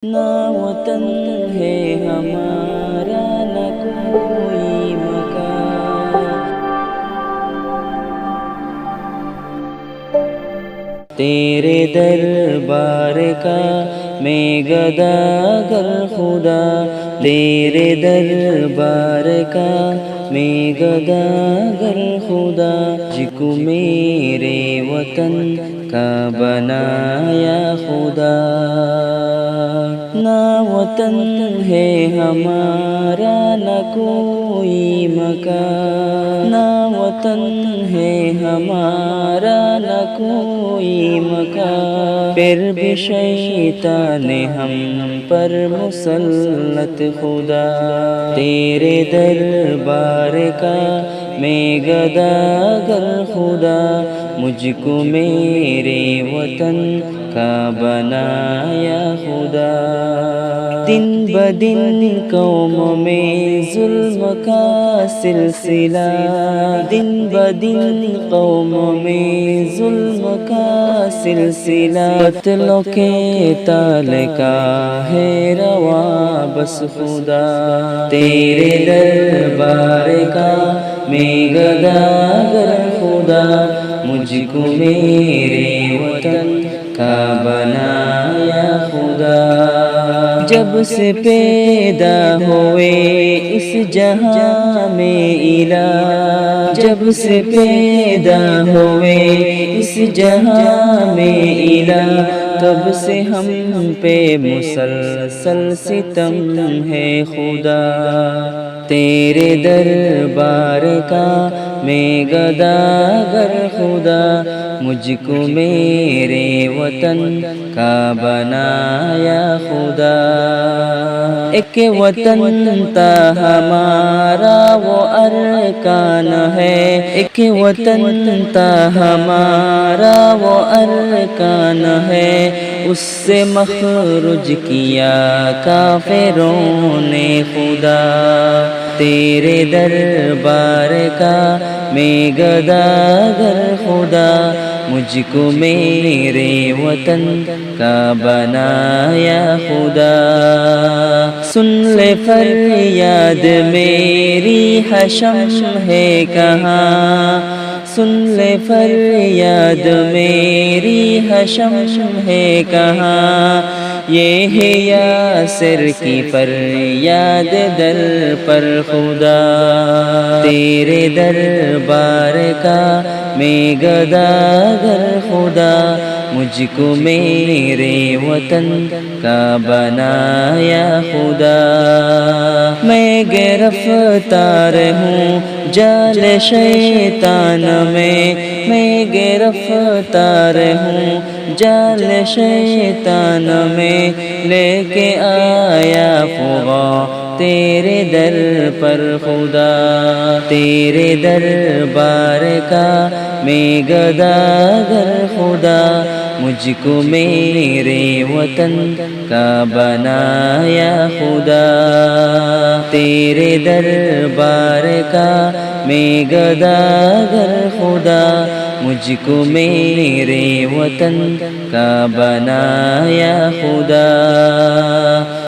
نہ وطن ہے ہمارا نہ کوئی مکان، تیرے دربار کا میں گداگر خدا، تیرے دربار کا میں گداگر خدا، تجھ کو میرے وطن کا بنایا خدا۔ نہ وطن ہے ہمارا نہ کوئی مکان، نہ وطن ہے ہمارا نہ کوئی مکان، پھر بھی شیطان ہم پر مسلط خدا، تیرے دربار کا میں گداگر خدا، مجھ کو میرے وطن کا بنایا خدا۔ دن بدن قوم میں ظلم کا سلسلہ، دن بدن قوم میں ظلم کا سلسلہ، قتلوں کے تال کا ہے رواں بس خدا، تیرے دربار کا میں گداگر خدا، مجھ کو میرے وطن کا بنایا خدا۔ جب سے پیدا ہوئے اس جہاں میں الہ، جب سے پیدا ہوئے اس جہاں میں الہ، تب سے ہم پہ مسلسل ستم ہے خدا، تیرے دربار کا میں گداگر خدا، مجھ کو میرے وطن کا بنایا خدا۔ ایک وطن تھا ہمارا وہ ارکان ہے، ایک وطن تھا ہمارا وہ ارکان ہے، اس سے مخرج کیا کافروں نے خدا، تیرے دربار کا میں گداگر خدا، مجھ کو میرے وطن کا بنایا خدا۔ سن لے فریاد میری حشم ہے کہاں، سن لے فریاد میری حشم ہے کہاں، یہ ہے یاسر کی فریاد در پر خدا، تیرے دربار کا میں گداگر خدا، مجھ کو میرے وطن کا بنایا خدا۔ میں گرفتار ہوں جال شیطان میں گرفتار ہوں جال شیطان میں، لے کے آیا فغاں تیرے در پر خدا، تیرے دربار کا میں گداگر خدا، مجھ کو میرے وطن کا بنایا خدا، تیرے دربار کا میں گداگر خدا، مجھ کو میرے وطن کا بنایا خدا۔